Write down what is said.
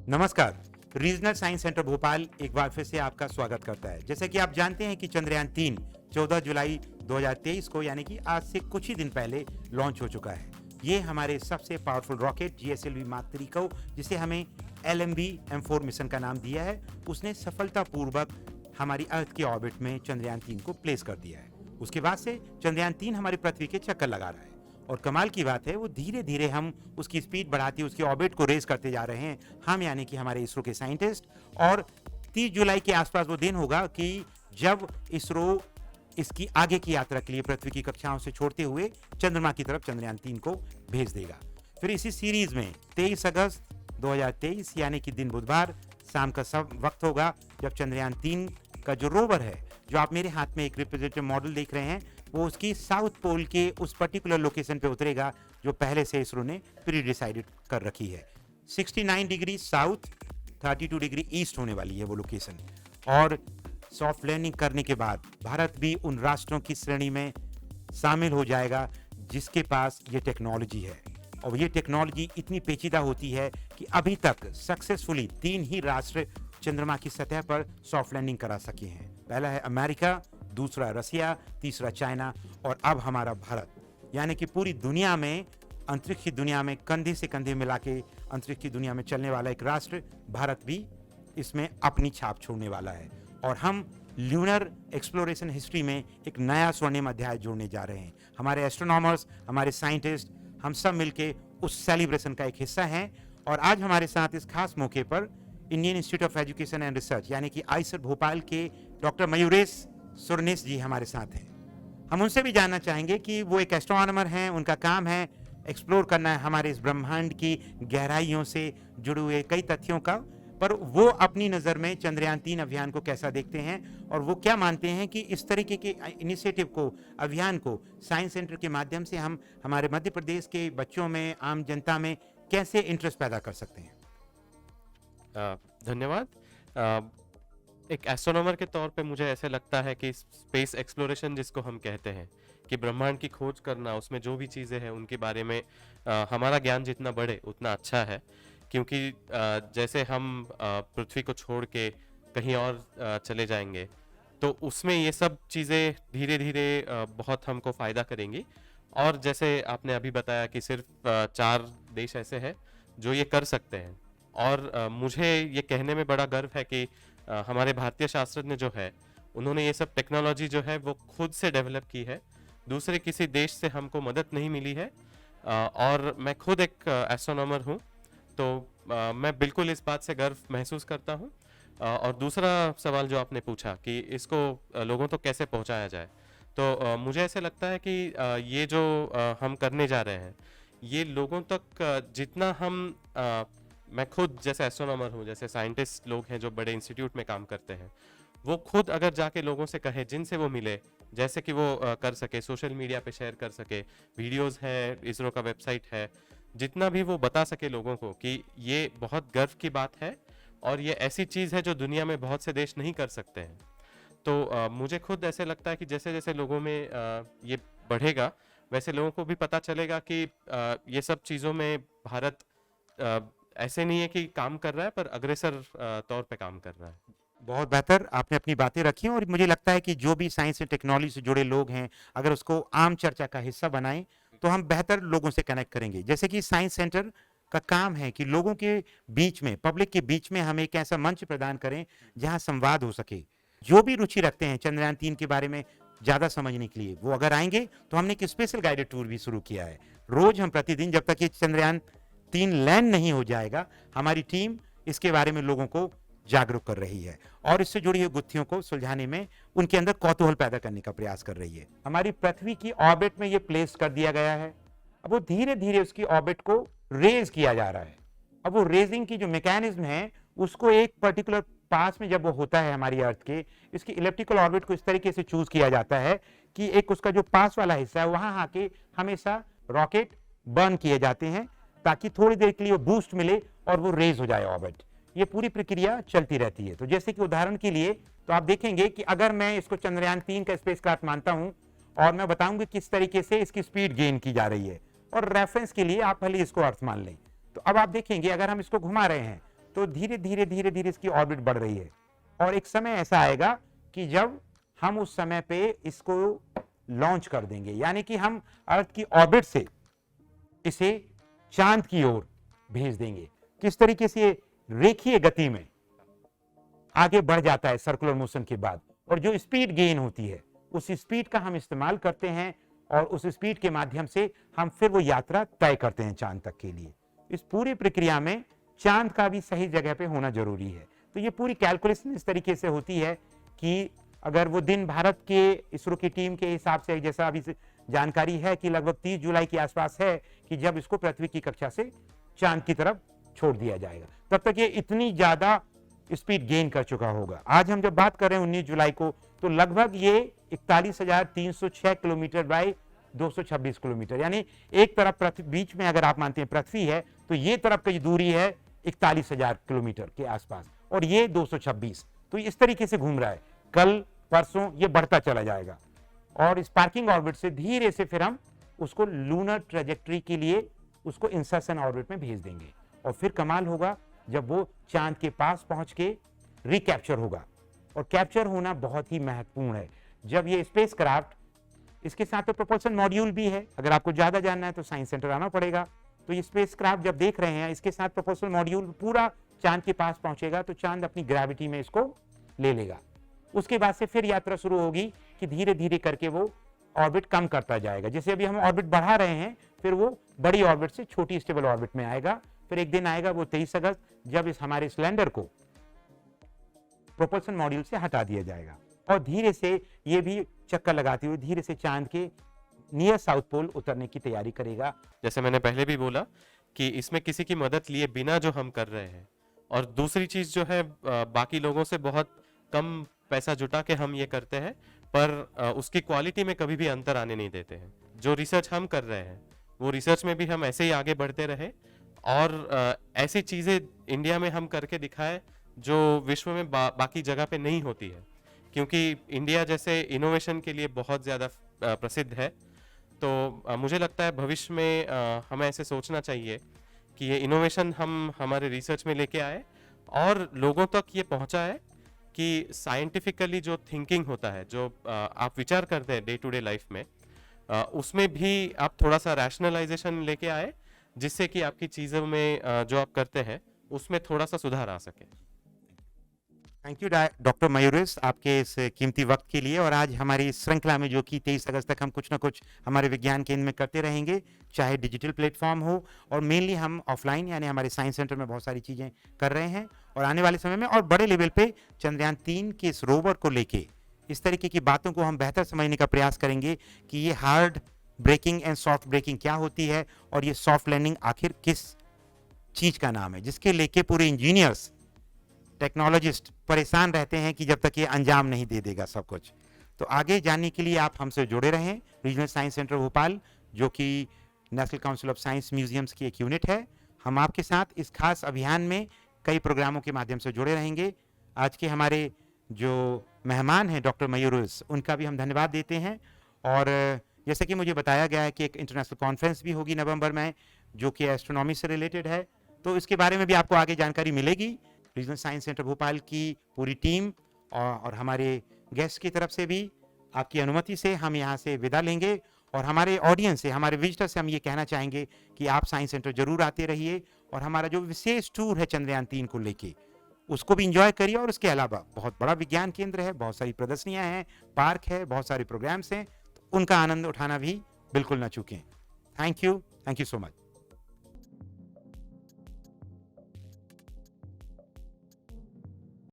नमस्कार। Regional science centre Bhopal एक बार फिर से आपका स्वागत करता है। जैसे कि आप जानते हैं कि चंद्रयान 3 14 जुलाई 2023 को यानी कि आज से कुछ ही दिन पहले लॉन्च हो चुका है। ये हमारे सबसे पावरफुल रॉकेट GSLV मार्क 3 को, जिसे हमें LMV M4 मिशन का नाम दिया है, उसने सफलतापूर्वक हमारी अर्थ के ऑर्बिट में चंद्रयान 3 को प्लेस कर दिया है। उसके बाद से चंद्रयान 3 हमारी पृथ्वी के चक्कर लगा रहा है और कमाल की बात है, वो धीरे धीरे हम उसकी स्पीड बढ़ाती उसकी ऑर्बिट को रेज करते जा रहे हैं, हम यानी कि हमारे इसरो के साइंटिस्ट। और 30 जुलाई के आसपास वो दिन होगा कि जब इसरो इसकी आगे की यात्रा के लिए पृथ्वी की कक्षाओं से छोड़ते हुए चंद्रमा की तरफ चंद्रयान 3 को भेज देगा। फिर इसी सीरीज में 23 अगस्त 2023 यानी कि दिन बुधवार शाम का सब वक्त होगा जब चंद्रयान 3 का जो रोवर है, जो आप मेरे हाथ में एक रिप्रेजेंटेटिव मॉडल देख रहे हैं, वो उसकी साउथ पोल के उस पर्टिकुलर लोकेशन पे उतरेगा जो पहले से इसरो ने प्री डिसाइडेड कर रखी है। 69 डिग्री साउथ, 32 डिग्री ईस्ट होने वाली है वो लोकेशन। और सॉफ्ट लैंडिंग करने के बाद भारत भी उन राष्ट्रों की श्रेणी में शामिल हो जाएगा जिसके पास ये टेक्नोलॉजी है। और ये टेक्नोलॉजी इतनी पेचीदा होती है कि अभी तक सक्सेसफुली 3 ही राष्ट्र चंद्रमा की सतह पर सॉफ्ट लैंडिंग करा सके हैं। पहला है अमेरिका, दूसरा रसिया, तीसरा चाइना और अब हमारा भारत। यानी कि पूरी दुनिया में, अंतरिक्ष की दुनिया में कंधे से कंधे मिला के अंतरिक्ष की दुनिया में चलने वाला एक राष्ट्र भारत भी इसमें अपनी छाप छोड़ने वाला है। और हम ल्यूनर एक्सप्लोरेशन हिस्ट्री में एक नया स्वर्णिम अध्याय जोड़ने जा रहे हैं। हमारे एस्ट्रोनॉमर्स, हमारे साइंटिस्ट, हम सब मिलके उस सेलिब्रेशन का एक हिस्सा हैं। और आज हमारे साथ इस खास मौके पर Indian institute of education and research यानी कि आईसर भोपाल के डॉक्टर मयूरेश सुरनेश जी हमारे साथ हैं। हम उनसे भी जानना चाहेंगे कि वो एक एस्ट्रोनॉमर हैं, उनका काम है एक्सप्लोर करना है हमारे इस ब्रह्मांड की गहराइयों से जुड़े हुए कई तथ्यों का, पर वो अपनी नज़र में चंद्रयान 3 अभियान को कैसा देखते हैं और वो क्या मानते हैं कि इस तरीके के इनिशिएटिव को, अभियान को साइंस सेंटर के माध्यम से हम हमारे मध्य प्रदेश के बच्चों में, आम जनता में कैसे इंटरेस्ट पैदा कर सकते हैं। धन्यवाद। एक एस्ट्रोनॉमर के तौर पे मुझे ऐसे लगता है कि स्पेस एक्सप्लोरेशन जिसको हम कहते हैं कि ब्रह्मांड की खोज करना, उसमें जो भी चीज़ें हैं उनके बारे में हमारा ज्ञान जितना बढ़े उतना अच्छा है। क्योंकि जैसे हम पृथ्वी को छोड़ के कहीं और चले जाएंगे तो उसमें ये सब चीज़ें धीरे धीरे बहुत हमको फ़ायदा करेंगी। और जैसे आपने अभी बताया कि सिर्फ 4 देश ऐसे हैं जो ये कर सकते हैं। और मुझे ये कहने में बड़ा गर्व है कि हमारे भारतीय शास्त्रज्ञ जो है उन्होंने ये सब टेक्नोलॉजी जो है वो खुद से डेवलप की है, दूसरे किसी देश से हमको मदद नहीं मिली है। और मैं खुद एक एस्ट्रोनॉमर हूँ, तो मैं बिल्कुल इस बात से गर्व महसूस करता हूँ। और दूसरा सवाल जो आपने पूछा कि इसको लोगों तक कैसे पहुँचाया जाए, तो मुझे ऐसे लगता है कि ये जो हम करने जा रहे हैं ये लोगों तक जितना हम मैं खुद जैसे एस्ट्रोनॉमर हूँ, जैसे साइंटिस्ट लोग हैं जो बड़े इंस्टीट्यूट में काम करते हैं, वो खुद अगर जाके लोगों से कहे, जिनसे वो मिले, जैसे कि वो कर सके, सोशल मीडिया पे शेयर कर सके, वीडियोस हैं, इसरो का वेबसाइट है, जितना भी वो बता सके लोगों को कि ये बहुत गर्व की बात है और ये ऐसी चीज़ है जो दुनिया में बहुत से देश नहीं कर सकते हैं। तो मुझे खुद ऐसे लगता है कि जैसे जैसे लोगों में ये बढ़ेगा वैसे लोगों को भी पता चलेगा कि ये सब चीज़ों में भारत ऐसे नहीं है कि काम कर रहा है, पर अग्रेसर तौर पे काम कर रहा है। बहुत बेहतर आपने अपनी बातें रखी और मुझे लगता है कि जो भी साइंस और टेक्नोलॉजी से जुड़े लोग हैं, अगर उसको आम चर्चा का हिस्सा बनाएं तो हम बेहतर लोगों से कनेक्ट करेंगे। जैसे कि साइंस सेंटर का काम है कि लोगों के बीच में, पब्लिक के बीच में हम एक ऐसा मंच प्रदान करें जहां संवाद हो सके। जो भी रुचि रखते हैं चंद्रयान 3 के बारे में ज़्यादा समझने के लिए, वो अगर आएंगे तो हमने एक स्पेशल गाइडेड टूर भी शुरू किया है। रोज हम प्रतिदिन, जब तक ये चंद्रयान 3 लैंड नहीं हो जाएगा, हमारी टीम इसके बारे में लोगों को जागरूक कर रही है और इससे जुड़ी हुई गुत्थियों को सुलझाने में उनके अंदर कौतूहल पैदा करने का प्रयास कर रही है। हमारी पृथ्वी की ऑर्बिट में ये प्लेस कर दिया गया है। अब वो धीरे धीरे उसकी ऑर्बिट को रेज किया जा रहा है। अब वो रेजिंग की जो मैकेनिज्म है उसको एक पर्टिकुलर पास में जब वो होता है हमारी अर्थ के, इसकी इलेप्टिकल ऑर्बिट को इस तरीके से चूज किया जाता है कि एक उसका जो पास वाला हिस्सा है वहां आके हमेशा रॉकेट बर्न किए जाते हैं ताकि थोड़ी देर के लिए वो बूस्ट मिले और वो रेज हो जाए ऑर्बिट। ये पूरी प्रक्रिया चलती रहती है। तो जैसे कि उदाहरण के लिए तो आप देखेंगे कि अगर मैं इसको चंद्रयान 3 का स्पेसक्राफ्ट मानता हूं और मैं बताऊंगा किस तरीके से इसकी स्पीड गेन की जा रही है, और रेफरेंस के लिए आप भले इसको अर्थ मान लें, तो अब आप देखेंगे अगर हम इसको घुमा रहे हैं तो धीरे धीरे धीरे धीरे इसकी ऑर्बिट बढ़ रही है और एक समय ऐसा आएगा कि जब हम उस समय पे इसको लॉन्च कर देंगे, यानी कि हम अर्थ की ऑर्बिट से इसे चांद की ओर भेज देंगे। किस तरीके से रेखीय गति में आगे बढ़ जाता है सर्कुलर मोशन के बाद, और जो स्पीड गेन होती है उस स्पीड का हम इस्तेमाल करते हैं और उस स्पीड के माध्यम से हम फिर वो यात्रा तय करते हैं चांद तक के लिए। इस पूरी प्रक्रिया में चांद का भी सही जगह पे होना जरूरी है। तो ये पूरी कैलकुलेशन इस तरीके से होती है कि अगर वो दिन भारत के इसरो की टीम के हिसाब से, जैसा अभी जानकारी है कि लगभग 30 जुलाई के आसपास है कि जब इसको पृथ्वी की कक्षा से चांद की तरफ छोड़ दिया जाएगा, तब तक ये इतनी ज्यादा स्पीड गेन कर चुका होगा। आज हम जब बात कर रहे हैं 19 जुलाई को, तो लगभग ये 41,306 किलोमीटर बाय 226 किलोमीटर, यानी एक तरफ बीच में अगर आप मानते हैं पृथ्वी है तो ये तरफ की दूरी है 41,000 किलोमीटर के आसपास और ये 226। तो इस तरीके से घूम रहा है। कल परसों ये बढ़ता चला जाएगा और स्पार्किंग ऑर्बिट से धीरे से फिर हम उसको लूनर ट्रेजेक्टरी के लिए उसको इंसर्शन ऑर्बिट में भेज देंगे और फिर कमाल होगा जब वो चांद के पास पहुंच के रिकैप्चर होगा। और कैप्चर होना बहुत ही महत्वपूर्ण है। जब ये स्पेसक्राफ्ट, इसके साथ तो प्रोपल्शन मॉड्यूल भी है, अगर आपको ज्यादा जानना है तो साइंस सेंटर आना पड़ेगा। तो ये स्पेसक्राफ्ट जब देख रहे हैं, इसके साथ प्रोपल्शन मॉड्यूल पूरा चांद के पास पहुंचेगा तो चांद अपनी ग्रेविटी में इसको ले लेगा। उसके बाद से फिर यात्रा शुरू होगी कि धीरे धीरे करके वो ऑर्बिट कम करता जाएगा। जैसे अभी हम ऑर्बिट बढ़ा रहे हैं, फिर वो बड़ी ऑर्बिट से छोटी स्टेबल ऑर्बिट में आएगा। फिर एक दिन आएगा वो 23 अगस्त, जब इस हमारे सिलेंडर को प्रोपल्शन मॉड्यूल से हटा दिया जाएगा और धीरे से ये भी चक्कर लगाते हुए धीरे से चांद के नियर साउथ पोल उतरने की तैयारी करेगा। जैसे मैंने पहले भी बोला कि इसमें किसी की मदद लिए बिना जो हम कर रहे हैं, और दूसरी चीज जो है बाकी लोगों से बहुत कम पैसा जुटा के हम ये करते हैं, पर उसकी क्वालिटी में कभी भी अंतर आने नहीं देते हैं। जो रिसर्च हम कर रहे हैं वो रिसर्च में भी हम ऐसे ही आगे बढ़ते रहे और ऐसी चीजें इंडिया में हम करके दिखाए जो विश्व में बाकी जगह पे नहीं होती है, क्योंकि इंडिया जैसे इनोवेशन के लिए बहुत ज़्यादा प्रसिद्ध है। तो मुझे लगता है भविष्य में हमें ऐसे सोचना चाहिए कि ये इनोवेशन हम हमारे रिसर्च में लेके आए और लोगों तक ये पहुंचाए कि साइंटिफिकली जो थिंकिंग होता है, जो आप विचार करते हैं डे टू डे लाइफ में, उसमें भी आप थोड़ा सा रैशनलाइजेशन लेके आए, जिससे कि आपकी चीज़ों में जो आप करते हैं उसमें थोड़ा सा सुधार आ सके। थैंक यू डॉक्टर मयूरेश, आपके इस कीमती वक्त के लिए। और आज हमारी इस श्रृंखला में जो कि 23 अगस्त तक हम कुछ ना कुछ हमारे विज्ञान केंद्र में करते रहेंगे, चाहे डिजिटल प्लेटफॉर्म हो और मेनली हम ऑफलाइन यानी हमारे साइंस सेंटर में बहुत सारी चीज़ें कर रहे हैं। और आने वाले समय में और बड़े लेवल पे चंद्रयान 3 के इस रोवर को लेके इस तरीके की बातों को हम बेहतर समझने का प्रयास करेंगे कि ये hard breaking and soft breaking क्या होती है और ये सॉफ्ट लैंडिंग आखिर किस चीज़ का नाम है, जिसके लेके पूरे इंजीनियर्स, टेक्नोलॉजिस्ट परेशान रहते हैं कि जब तक ये अंजाम नहीं दे देगा सब कुछ। तो आगे जानने के लिए आप हमसे जुड़े रहें। रीजनल साइंस सेंटर भोपाल, जो कि national council of science museums की एक यूनिट है, हम आपके साथ इस खास अभियान में कई प्रोग्रामों के माध्यम से जुड़े रहेंगे। आज के हमारे जो मेहमान हैं डॉक्टर मयूरेश, उनका भी हम धन्यवाद देते हैं। और जैसे कि मुझे बताया गया है कि एक इंटरनेशनल कॉन्फ्रेंस भी होगी नवंबर में जो कि एस्ट्रोनॉमी से रिलेटेड है, तो इसके बारे में भी आपको आगे जानकारी मिलेगी। रीजनल साइंस सेंटर भोपाल की पूरी टीम और हमारे गेस्ट की तरफ से भी आपकी अनुमति से हम यहाँ से विदा लेंगे और हमारे ऑडियंस से, हमारे विजिटर से हम ये कहना चाहेंगे कि आप साइंस सेंटर जरूर आते रहिए और हमारा जो विशेष टूर है चंद्रयान 3 को लेके उसको भी इंजॉय करिए। और उसके अलावा बहुत बड़ा विज्ञान केंद्र है, बहुत सारी प्रदर्शनियां हैं, पार्क है, बहुत सारे प्रोग्राम्स हैं, तो उनका आनंद उठाना भी बिल्कुल ना चूकें। Thank you so much.